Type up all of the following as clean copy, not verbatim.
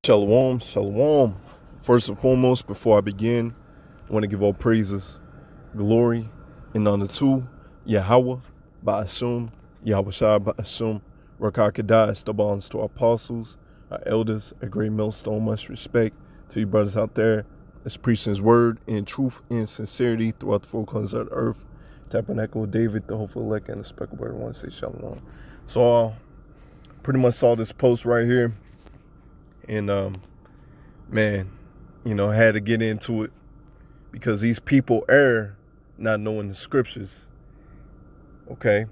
Shalom, shalom. First and foremost, before I begin, I want to give all praises, glory, and honor to Yahweh, Ba'asum, Yahweh Shai, Ba'asum, Rakah Kadash, the bonds to our apostles, our elders, a great millstone, much respect to you brothers out there that's preaching his word in truth and sincerity throughout the four corners of the earth. Tabernacle of David, the hopeful elect, and the speckled bird. I want to say shalom. So I pretty much saw this post right here, and man, I had to get into it because these people err not knowing the scriptures. Okay,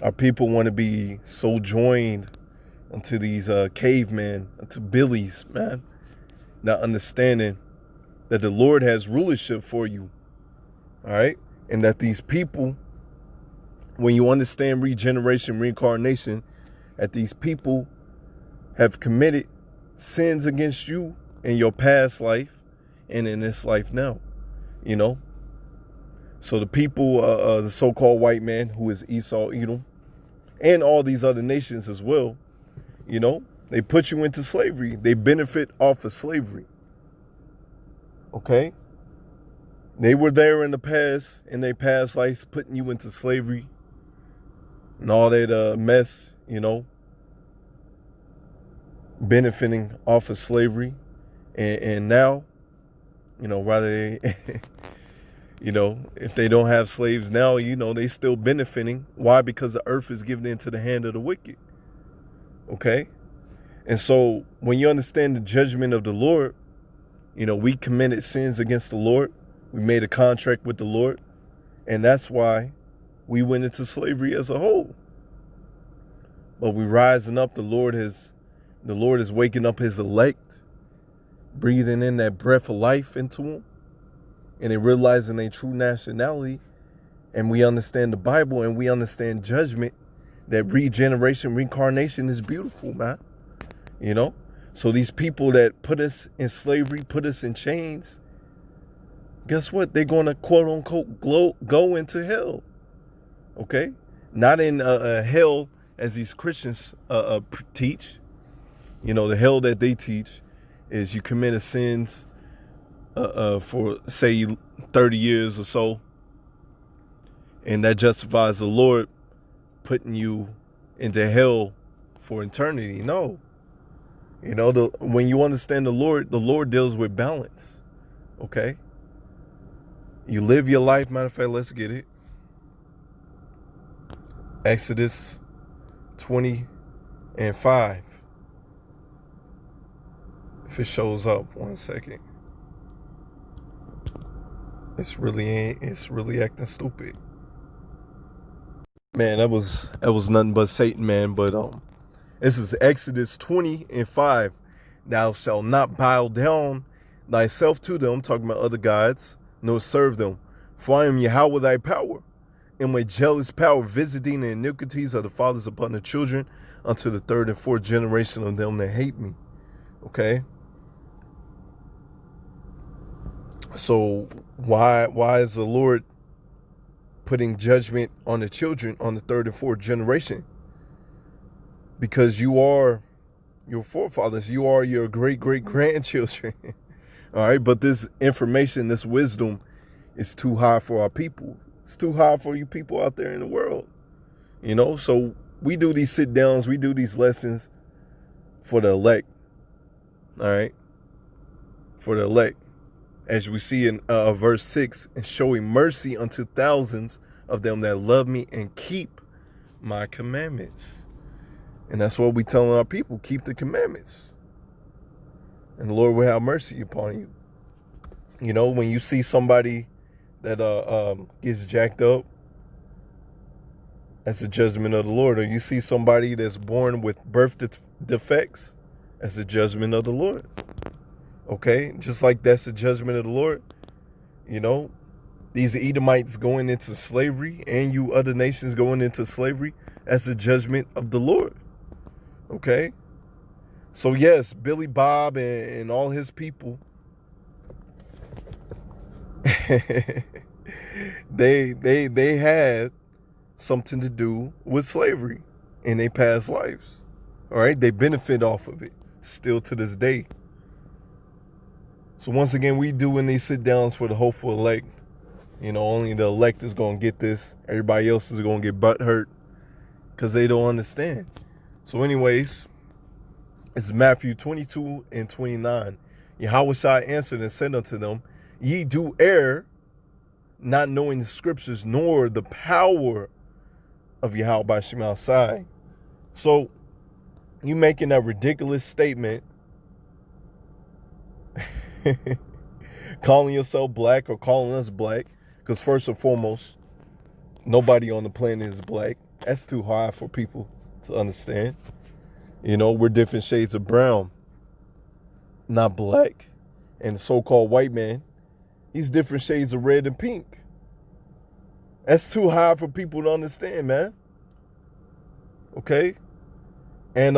our people want to be so joined unto these cavemen, unto billies, man, not understanding that the Lord has rulership for you. All right, and that these people, when you understand regeneration, reincarnation, that these people have committed sins against you in your past life and in this life now, So the people, the so-called white man, who is Esau, Edom, and all these other nations as well, they put you into slavery. They benefit off of slavery. Okay? They were there in the past, in their past lives, putting you into slavery and all that mess, benefiting off of slavery. And now, rather they, if they don't have slaves now, they still benefiting. Why? Because the earth is given into the hand of the wicked. Okay? And so when you understand the judgment of the Lord, we committed sins against the Lord. We made a contract with the Lord. And that's why we went into slavery as a whole. But we rising up. The Lord is waking up his elect, breathing in that breath of life into them, and they realizing their true nationality. And we understand the Bible, and we understand judgment, that regeneration, reincarnation is beautiful, man. So these people that put us in slavery, put us in chains, guess what? They're going to, quote unquote, go into hell. Okay? Not in hell as these Christians teach. The hell that they teach is you commit sins for, say, 30 years or so, and that justifies the Lord putting you into hell for eternity. No. When you understand the Lord deals with balance. Okay? You live your life. Matter of fact, let's get it. Exodus 20:5. If it shows up, 1 second. It's really acting stupid. Man, that was nothing but Satan, man. But this is Exodus 20:5. Thou shalt not bow down thyself to them, talking about other gods, nor serve them. For I am Yahweh thy power, and with jealous power visiting the iniquities of the fathers upon the children unto the third and fourth generation of them that hate me. Okay? So why is the Lord putting judgment on the children on the third and fourth generation? Because you are your forefathers. You are your great-great-grandchildren. All right? But this information, this wisdom is too high for our people. It's too high for you people out there in the world. So we do these sit-downs. We do these lessons for the elect. All right? For the elect. As we see in verse 6, and showing mercy unto thousands of them that love me and keep my commandments. And that's what we telling our people, keep the commandments. And the Lord will have mercy upon you. When you see somebody that gets jacked up, that's the judgment of the Lord. Or you see somebody that's born with birth defects, that's the judgment of the Lord. Okay, just like that's the judgment of the Lord. These Edomites going into slavery and you other nations going into slavery, that's the judgment of the Lord. Okay, so yes, Billy Bob and all his people, they had something to do with slavery in their past lives. All right, they benefit off of it still to this day. So once again, we doing these sit downs for the hopeful elect. Only the elect is gonna get this. Everybody else is gonna get butt hurt because they don't understand. So, anyways, it's Matthew 22 and 29. Yahweh Shai answered and said unto them, Ye do err, not knowing the scriptures nor the power of Yahweh by Shema Shai. So, you making that ridiculous statement, calling yourself black or calling us black, because first and foremost, nobody on the planet is black. That's too hard for people to understand. We're different shades of brown, not black. And the so-called white man, he's different shades of red and pink. That's too hard for people to understand, man. Okay? And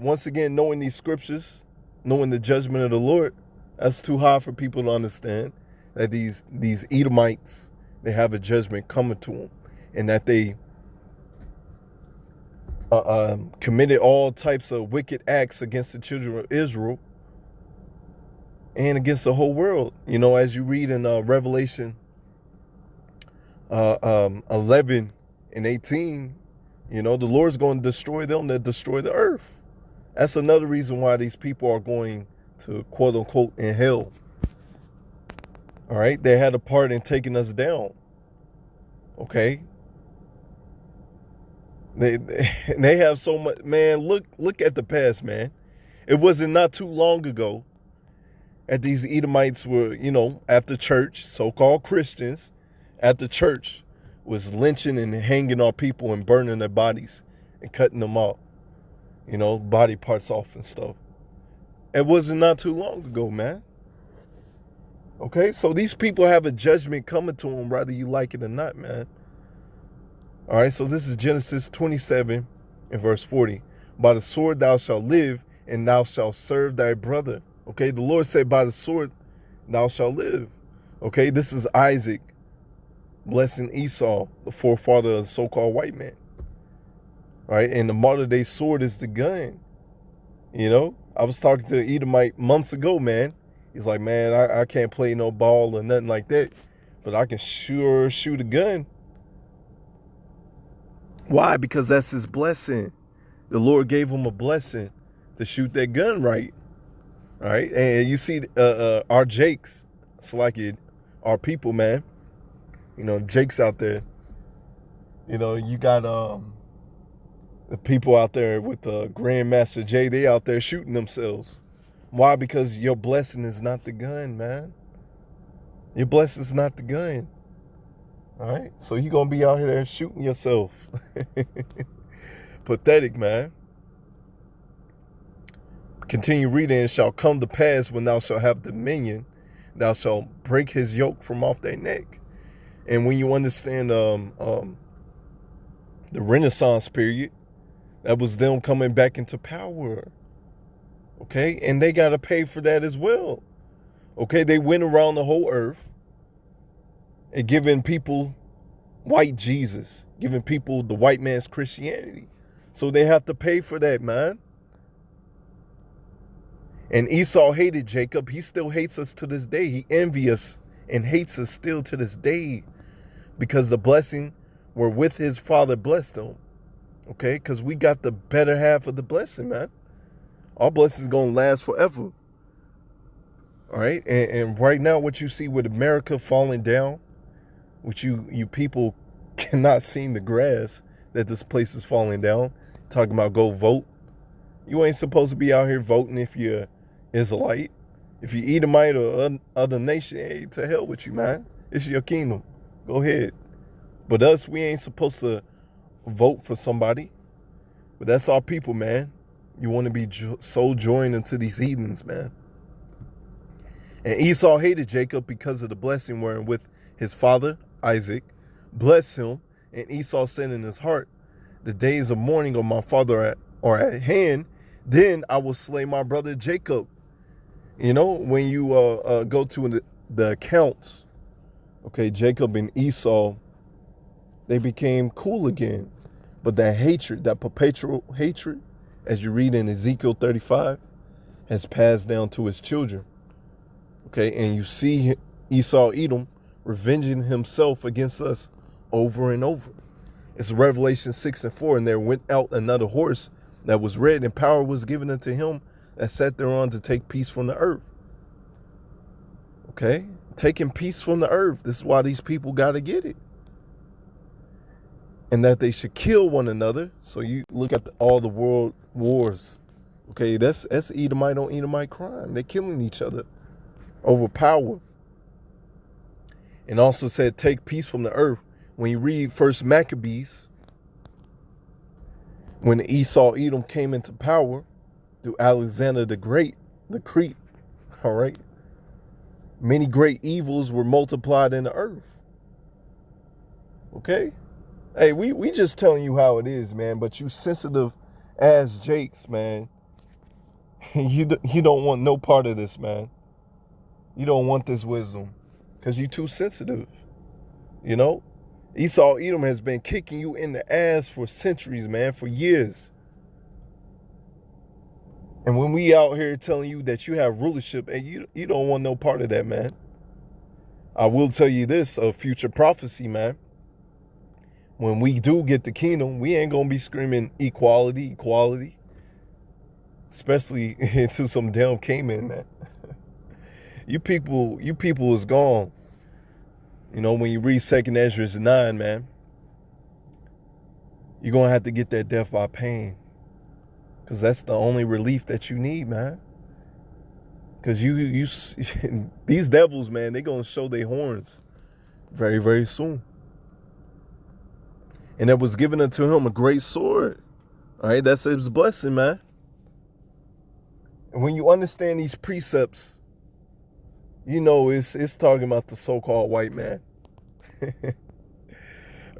once again, knowing these scriptures, knowing the judgment of the Lord, that's too hard for people to understand. That these Edomites, they have a judgment coming to them, and that they committed all types of wicked acts against the children of Israel and against the whole world. As you read in Revelation 11 and 18, the Lord's going to destroy them that destroy the earth. That's another reason why these people are going to, quote unquote, in hell. All right, they had a part in taking us down. Okay, they have so much, man. Look at the past, man. It wasn't not too long ago that these Edomites were, after church, so-called Christians, after church, was lynching and hanging our people and burning their bodies and cutting them off, body parts off and stuff. It wasn't not too long ago, man. Okay, so these people have a judgment coming to them, whether you like it or not, man. All right, so this is Genesis 27 and verse 40. By the sword thou shalt live, and thou shalt serve thy brother. Okay, the Lord said, by the sword thou shalt live. Okay, this is Isaac blessing Esau, the forefather of the so-called white man. All right, and the modern day sword is the gun. I was talking to an Edomite months ago, man. He's like, man, I can't play no ball or nothing like that, but I can sure shoot a gun. Why? Because that's his blessing. The Lord gave him a blessing to shoot that gun right. All right. And you see our Jakes, it's like our people, man. Jakes out there. You got the people out there with Grandmaster Jay, they out there shooting themselves. Why? Because your blessing is not the gun, man. Your blessing is not the gun. All right? So you're going to be out here shooting yourself. Pathetic, man. Continue reading. It shall come to pass when thou shalt have dominion, thou shalt break his yoke from off thy neck. And when you understand the Renaissance period, that was them coming back into power. Okay? And they got to pay for that as well. Okay? They went around the whole earth and giving people white Jesus, giving people the white man's Christianity. So they have to pay for that, man. And Esau hated Jacob. He still hates us to this day. He envies us and hates us still to this day because the blessing wherewith his father blessed him. Okay? Because we got the better half of the blessing, man. Our blessing is going to last forever. All right? And right now, what you see with America falling down, which you people cannot see in the grass that this place is falling down, talking about go vote. You ain't supposed to be out here voting if you're Israelite. If you Edomite or other nation, hey, to hell with you, man. It's your kingdom. Go ahead. But us, we ain't supposed to vote for somebody. But that's our people, man. You want to be so joined into these heathens, man. And Esau hated Jacob because of the blessing wherewith his father, Isaac, blessed him. And Esau said in his heart, the days of mourning of my father are at hand, then I will slay my brother Jacob. When you go to the accounts Okay, Jacob and Esau, they became cool again. But that hatred, that perpetual hatred, as you read in Ezekiel 35, has passed down to his children. Okay, and you see Esau Edom revenging himself against us over and over. It's Revelation 6:4, and there went out another horse that was red, and power was given unto him that sat thereon to take peace from the earth. Okay, taking peace from the earth. This is why these people got to get it. And that they should kill one another. So you look at all the world wars. Okay, that's Edomite on Edomite crime. They're killing each other over power. And also said, take peace from the earth. When you read First Maccabees, when Esau Edom came into power through Alexander the Great, the Crete, all right, many great evils were multiplied in the earth. Okay? Hey, we just telling you how it is, man. But you sensitive ass Jakes, man. you don't want no part of this, man. You don't want this wisdom because you too sensitive. You know? Esau Edom has been kicking you in the ass for centuries, man, for years. And when we out here telling you that you have rulership, and you don't want no part of that, man. I will tell you this, a future prophecy, man. When we do get the kingdom, we ain't gonna be screaming equality, equality. Especially into some damn Cayman, man. You people is gone. You know, when you read 2nd Ezra 9, man, you're gonna have to get that death by pain. Because that's the only relief that you need, man. Because you these devils, man, they gonna show their horns very, very soon. And it was given unto him a great sword. All right, that's his blessing, man. And when you understand these precepts, you know it's talking about the so-called white man.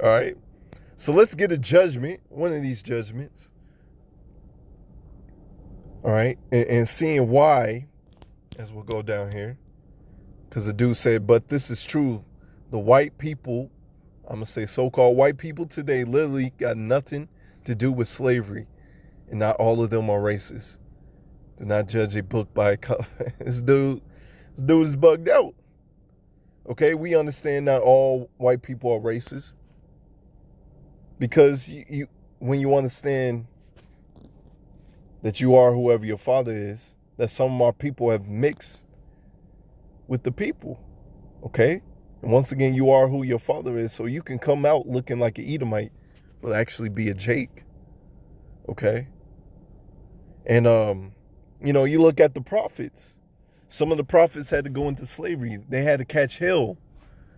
All right. So let's get a judgment, one of these judgments. All right. And seeing why, as we'll go down here, because the dude said, but this is true. The white people, I'm going to say so-called white people today, literally got nothing to do with slavery. And not all of them are racist. Do not judge a book by a cover. This dude is bugged out. Okay, we understand not all white people are racist. Because you when you understand that you are whoever your father is, that some of our people have mixed with the people. Okay? And once again, you are who your father is, so you can come out looking like an Edomite, but actually be a Jake. Okay? And you look at the prophets. Some of the prophets had to go into slavery. They had to catch hell.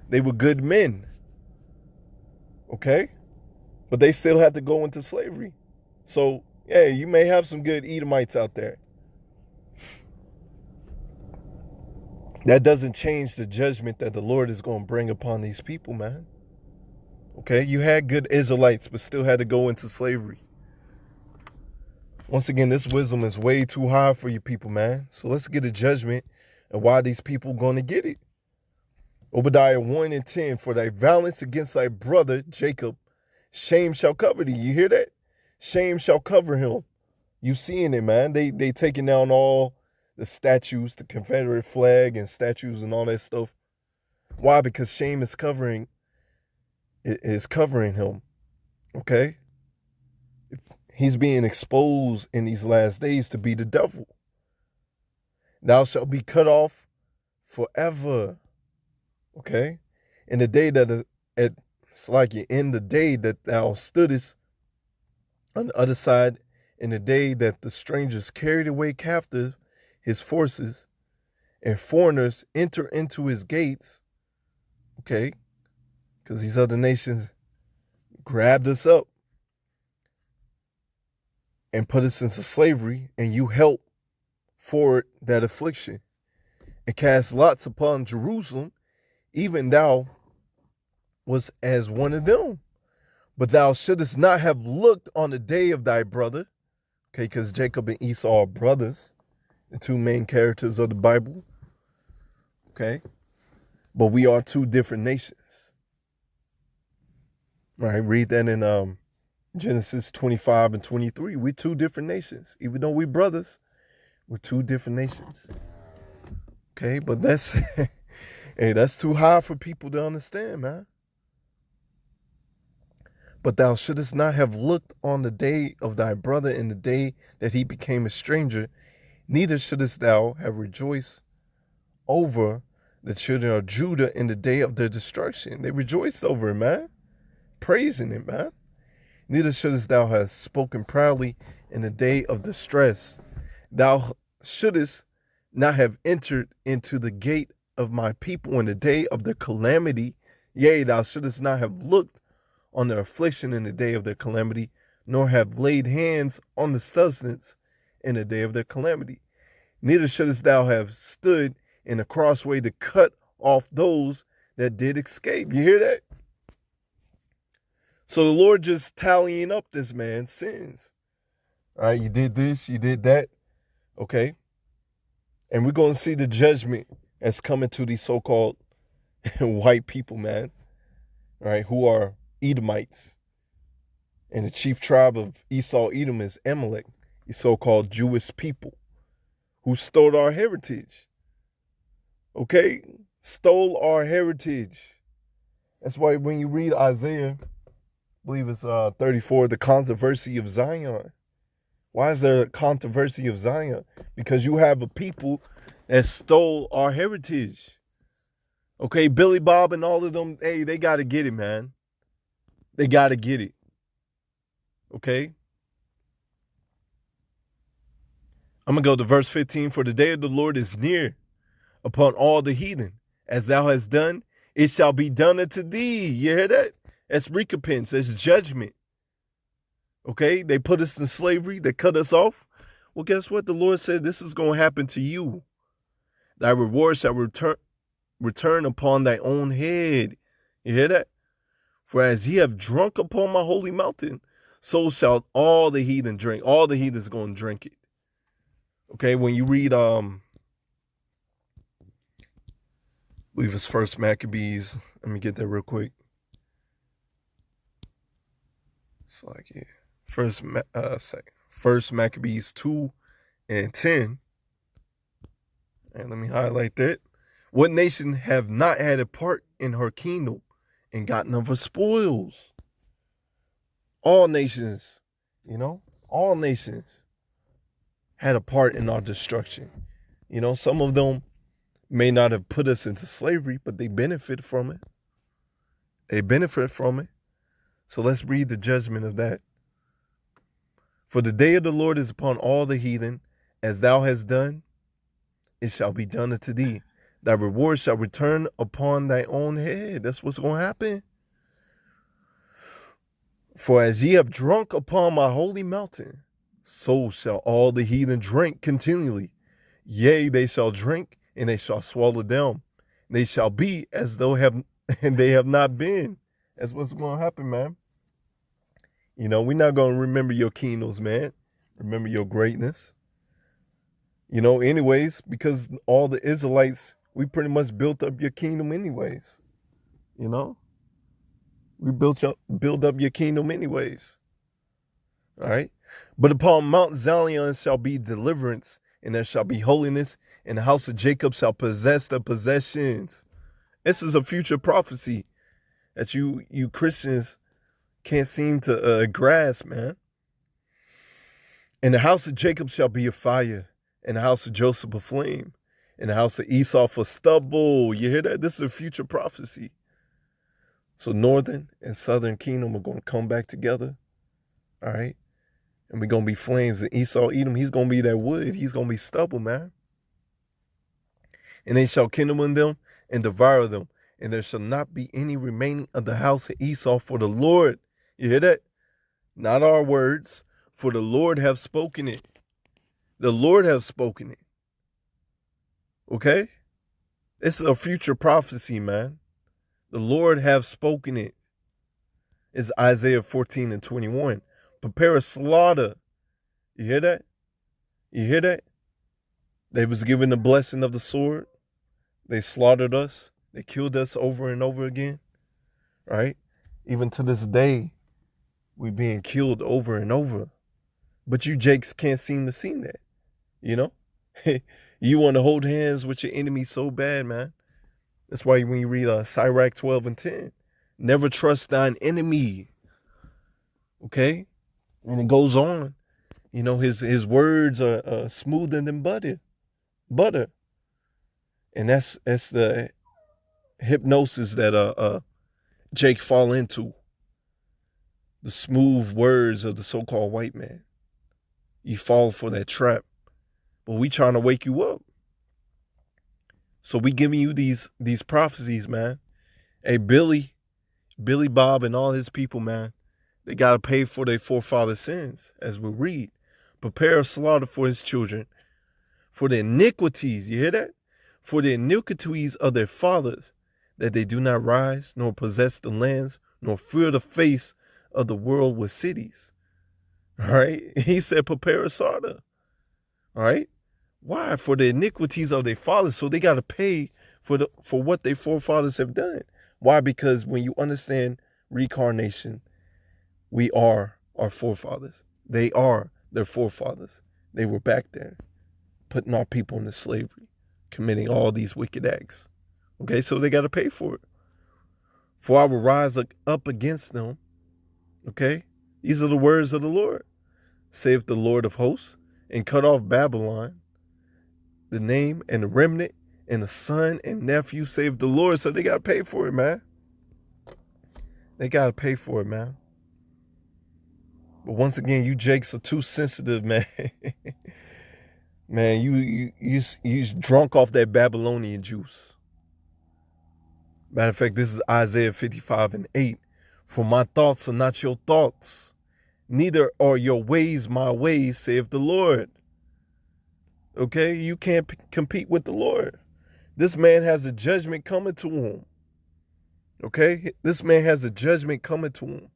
They were good men. Okay? But they still had to go into slavery. So, yeah, you may have some good Edomites out there. That doesn't change the judgment that the Lord is going to bring upon these people, man. Okay? You had good Israelites, but still had to go into slavery. Once again, this wisdom is way too high for you people, man. So let's get a judgment of why these people going to get it. Obadiah 1:10, for thy violence against thy brother Jacob, shame shall cover thee. You hear that? Shame shall cover him. You seeing it, man. They taking down all the statues, the Confederate flag and statues and all that stuff. Why? Because shame is covering him. Okay? He's being exposed in these last days to be the devil. Thou shalt be cut off forever. Okay? In the day that it's like in the day that thou stoodest on the other side, in the day that the strangers carried away captive his forces, and foreigners enter into his gates. Okay? Because these other nations grabbed us up and put us into slavery, and you help forward that affliction and cast lots upon Jerusalem, even thou was as one of them. But thou shouldest not have looked on the day of thy brother. Okay, because Jacob and Esau are brothers, the two main characters of the Bible. Okay. but we are two different nations. All right, read that in Genesis 25 and 23. We're two different nations. Even though we're brothers, we're two different nations. Okay, but that's hey, that's too hard for people to understand, man. But thou shouldest not have looked on the day of thy brother in the day that he became a stranger, neither shouldest thou have rejoiced over the children of Judah in the day of their destruction. They rejoiced over it, man. Praising it, man. Neither shouldest thou have spoken proudly in the day of distress. Thou shouldest not have entered into the gate of my people in the day of their calamity. Yea, thou shouldest not have looked on their affliction in the day of their calamity, nor have laid hands on the substance in the day of their calamity. Neither shouldest thou have stood in a crossway to cut off those that did escape. You hear that? So the Lord just tallying up this man's sins. All right, you did this, you did that. Okay. And we're going to see the judgment that's coming to these so-called white people, man. All right, who are Edomites. And the chief tribe of Esau, Edom, is Amalek, the so-called Jewish people who stole our heritage. Okay? Stole our heritage. That's why when you read Isaiah, I believe it's 34, the controversy of Zion. Why is there a controversy of Zion? Because you have a people that stole our heritage. Okay, Billy Bob and all of them, hey, they got to get it, man. They got to get it. Okay? I'm going to go to verse 15. For the day of the Lord is near upon all the heathen. As thou hast done, it shall be done unto thee. You hear that? That's recompense. That's judgment. Okay? They put us in slavery. They cut us off. Well, guess what? The Lord said this is going to happen to you. Thy reward shall return upon thy own head. You hear that? For as ye have drunk upon my holy mountain, so shall all the heathen drink. All the heathens going to drink it. Okay, when you read, I believe it's First Maccabees. Let me get that real quick. It's like, yeah. First Maccabees 2 and 10. And let me highlight that. What nation have not had a part in her kingdom and gotten of her spoils? All nations, all nations had a part in our destruction. Some of them may not have put us into slavery, but they benefit from it. They benefit from it. So let's read the judgment of that. For the day of the Lord is upon all the heathen, as thou hast done, it shall be done unto thee. Thy reward shall return upon thy own head. That's what's going to happen. For as ye have drunk upon my holy mountain, so shall all the heathen drink continually. Yea, they shall drink, and they shall swallow down. They shall be as though they have not been. That's what's going to happen, man. We're not going to remember your kingdoms, man. Remember your greatness. Anyways, because all the Israelites, we pretty much built up your kingdom anyways. We build up your kingdom anyways. All right. But upon Mount Zion shall be deliverance, and there shall be holiness, and the house of Jacob shall possess the possessions. This is a future prophecy that you Christians can't seem to grasp, man. And the house of Jacob shall be a fire, and the house of Joseph a flame, and the house of Esau for stubble. You hear that? This is a future prophecy. So northern and southern kingdom are going to come back together. All right. And we're going to be flames. And Esau, Edom, he's going to be that wood. He's going to be stubble, man. And they shall kindle in them and devour them. And there shall not be any remaining of the house of Esau, for the Lord. You hear that? Not our words. For the Lord have spoken it. The Lord have spoken it. Okay? It's a future prophecy, man. The Lord have spoken it. It's Isaiah 14 and 21. Prepare a slaughter. You hear that? You hear that? They was given the blessing of the sword. They slaughtered us. They killed us over and over again, right? Even to this day, we being killed over and over. But you Jakes can't seem to see that, you know? You want to hold hands with your enemy so bad, man. That's why when you read Sirach 12 and 10, never trust thine enemy. Okay? And it goes on. You know, his words are smoother than butter. And that's the hypnosis that Jake fall into. The smooth words of the so-called white man. You fall for that trap. But we trying to wake you up. So we giving you these prophecies, man. Hey, Billy Bob and all his people, man, they got to pay for their forefathers' sins, as we read. Prepare a slaughter for his children, for the iniquities, you hear that? For the iniquities of their fathers, that they do not rise, nor possess the lands, nor fear the face of the world with cities. All right? He said, prepare a slaughter. All right? Why? For the iniquities of their fathers. So they got to pay for what their forefathers have done. Why? Because when you understand reincarnation, we are our forefathers. They are their forefathers. They were back there, putting our people into slavery, committing all these wicked acts. Okay, so they got to pay for it. For I will rise up against them. Okay, these are the words of the Lord, saith the Lord of hosts, and cut off Babylon, the name and the remnant, and the son and nephew, save the Lord. So they got to pay for it, man. They got to pay for it, man. But once again, you Jakes are too sensitive, man. Man, you drunk off that Babylonian juice. Matter of fact, this is Isaiah 55 and 8. For my thoughts are not your thoughts, neither are your ways my ways, saith the Lord. Okay, you can't compete with the Lord. This man has a judgment coming to him. Okay, this man has a judgment coming to him.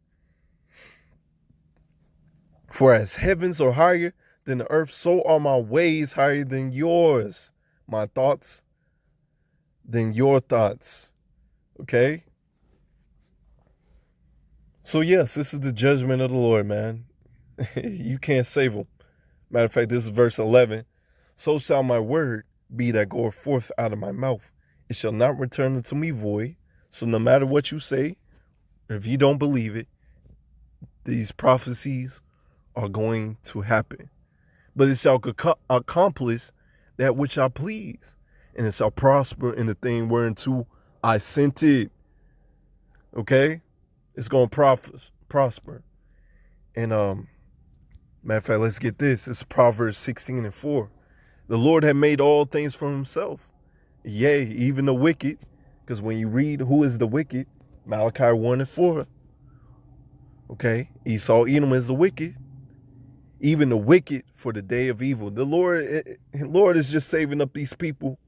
For as heavens are higher than the earth, so are my ways higher than yours. My thoughts than your thoughts. Okay? So yes, this is the judgment of the Lord, man. You can't save him. Matter of fact, this is verse 11. So shall my word be that goeth forth out of my mouth. It shall not return unto me void. So no matter what you say, if you don't believe it, these prophecies are going to happen. But it shall accomplish that which I please, and it shall prosper in the thing whereunto I sent it. Okay? It's going to prosper. And matter of fact, let's get this. It's Proverbs 16 and 4. The Lord had made all things for himself. Yea, even the wicked. Because when you read who is the wicked, Malachi 1 and 4. Okay? Esau, Edom is the wicked. Even the wicked for the day of evil. The Lord is just saving up these people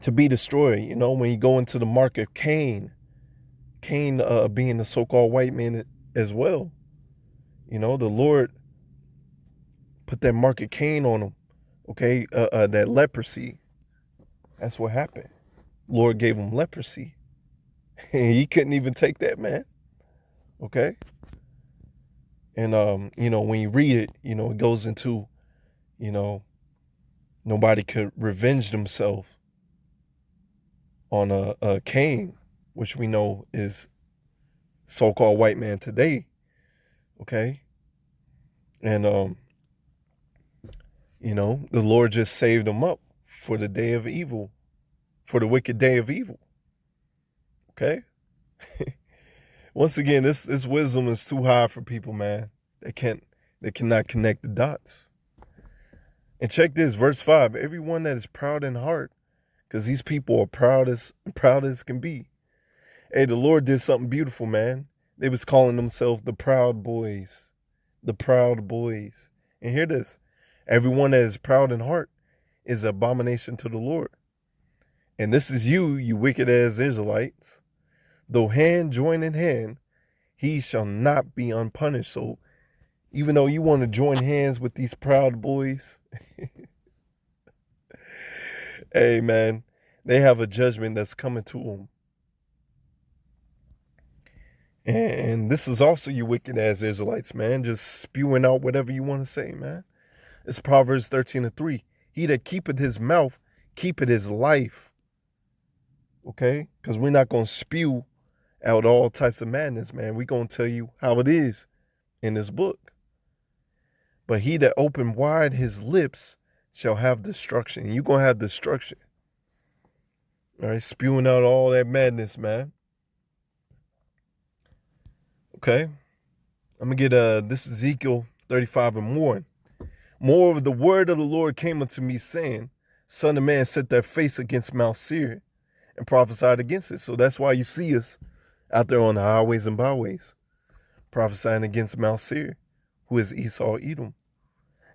to be destroyed. You know, when you go into the mark of Cain being the so-called white man as well. You know, the Lord put that mark of Cain on him. Okay, that leprosy. That's what happened. Lord gave him leprosy. And he couldn't even take that, man. Okay. And, you know, when you read it, you know, it goes into, you know, nobody could revenge themselves on a Cain, which we know is so-called white man today. Okay. And, you know, the Lord just saved them up for the day of evil, for the wicked day of evil. Okay. Once again, this wisdom is too high for people, man. They cannot connect the dots. And check this, verse 5. Everyone that is proud in heart, because these people are proud as can be. Hey, the Lord did something beautiful, man. They was calling themselves the proud boys. The proud boys. And hear this. Everyone that is proud in heart is an abomination to the Lord. And this is you wicked as Israelites. Though hand join in hand, he shall not be unpunished. So even though you want to join hands with these proud boys, hey man, They have a judgment that's coming to them. And this is also you wicked ass Israelites, man, just spewing out whatever you want to say, man. It's Proverbs 13:3. He that keepeth his mouth, keepeth his life. Okay? Because we're not going to spew out all types of madness, man. We're going to tell you how it is in this book. But he that open wide his lips shall have destruction. You're going to have destruction. All right? Spewing out all that madness, man. Okay? I'm going to get this Ezekiel 35:1. Moreover, the word of the Lord came unto me, saying, Son of man, set their face against Mount Seir and prophesied against it. So that's why you see us out there on the highways and byways, prophesying against Mount Seir, who is Esau, Edom.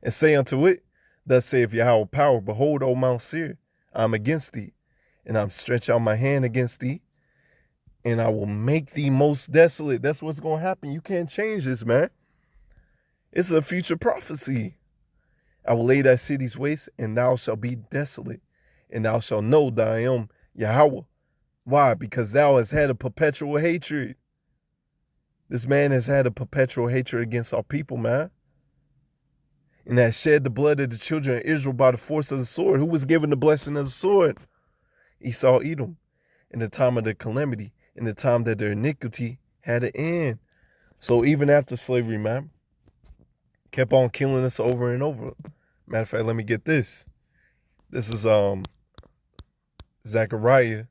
And say unto it, Thus saith Yahweh power, Behold, O Mount Seir, I am against thee, and I'm stretch out my hand against thee, and I will make thee most desolate. That's what's going to happen. You can't change this, man. It's a future prophecy. I will lay thy cities waste, and thou shalt be desolate, and thou shalt know that I am Yahweh. Why? Because thou hast had a perpetual hatred. This man has had a perpetual hatred against our people, man. And has shed the blood of the children of Israel by the force of the sword. Who was given the blessing of the sword? Esau, Edom. In the time of their calamity, in the time that their iniquity had an end. So even after slavery, man, kept on killing us over and over. Matter of fact, let me get this. This is Zechariah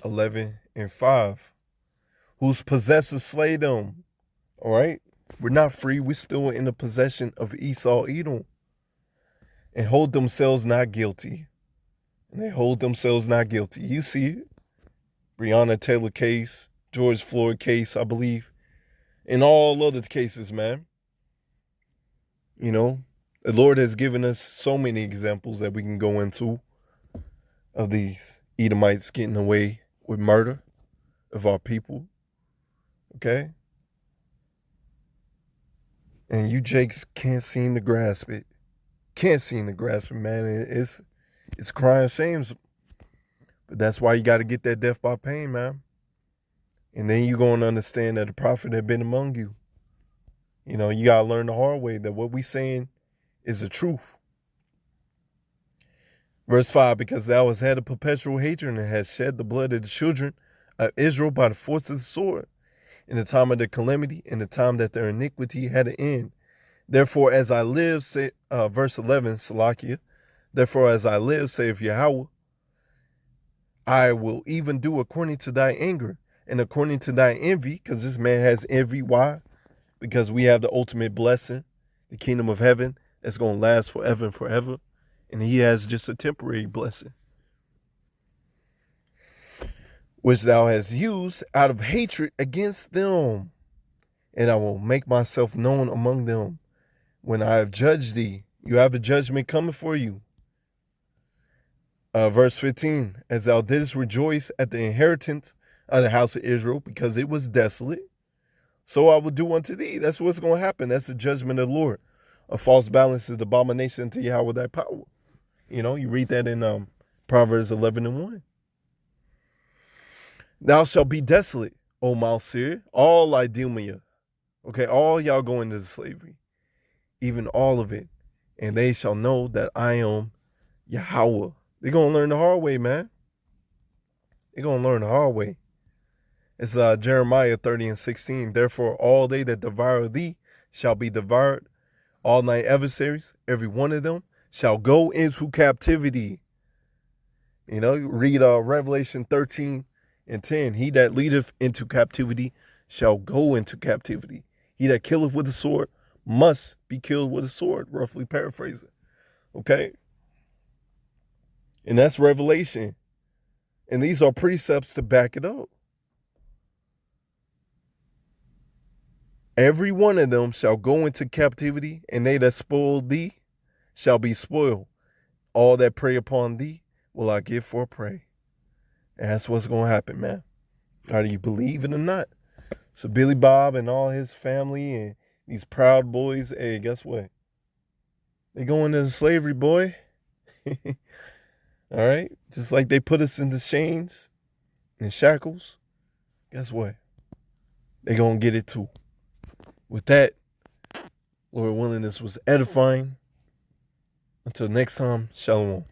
11:5. Whose possessors slay them. All right? We're not free. We're still in the possession of Esau, Edom. And hold themselves not guilty. And they hold themselves not guilty. You see it. Breonna Taylor case, George Floyd case, I believe. And all other cases, man. You know, the Lord has given us so many examples that we can go into of these Edomites getting away with murder of our people. Okay? And you Jakes can't seem to grasp it. Can't seem to grasp it, man. It's crying shames. But that's why you got to get that death by pain, man. And then you're going to understand that the prophet had been among you. You know, you got to learn the hard way that what we saying is the truth. Verse 5, because thou hast had a perpetual hatred and hast shed the blood of the children of Israel by the force of the sword, in the time of their calamity, in the time that their iniquity had an end. Therefore, as I live, say, verse 11, Salakia, therefore, as I live, saith Yahweh, I will even do according to thy anger and according to thy envy, because this man has envy. Why? Because we have the ultimate blessing, the kingdom of heaven, that's going to last forever and forever. And he has just a temporary blessing, which thou hast used out of hatred against them. And I will make myself known among them when I have judged thee. You have a judgment coming for you. Verse 15, as thou didst rejoice at the inheritance of the house of Israel, because it was desolate, so I will do unto thee. That's what's going to happen. That's the judgment of the Lord. A false balance is the abomination to Yahweh thy power. You know, you read that in Proverbs 11:1. Thou shalt be desolate, O Mount Seir, all Idumea. Okay, all y'all going into slavery, even all of it. And they shall know that I am Yahweh. They're going to learn the hard way, man. They're going to learn the hard way. It's Jeremiah 30:16. Therefore, all they that devour thee shall be devoured. All thy adversaries, every one of them, shall go into captivity. You know, read Revelation 13:10. He that leadeth into captivity shall go into captivity. He that killeth with a sword must be killed with a sword, roughly paraphrasing. Okay? And that's Revelation. And these are precepts to back it up. Every one of them shall go into captivity, and they that spoil thee shall be spoiled. All that prey upon thee will I give for a prey. And that's what's going to happen, man. Either you believe it or not. So Billy Bob and all his family and these Proud Boys, hey, guess what? They going into slavery, boy. All right? Just like they put us in the chains and shackles, guess what? They're going to get it too. With that, Lord willing, this was edifying. Until next time, shalom.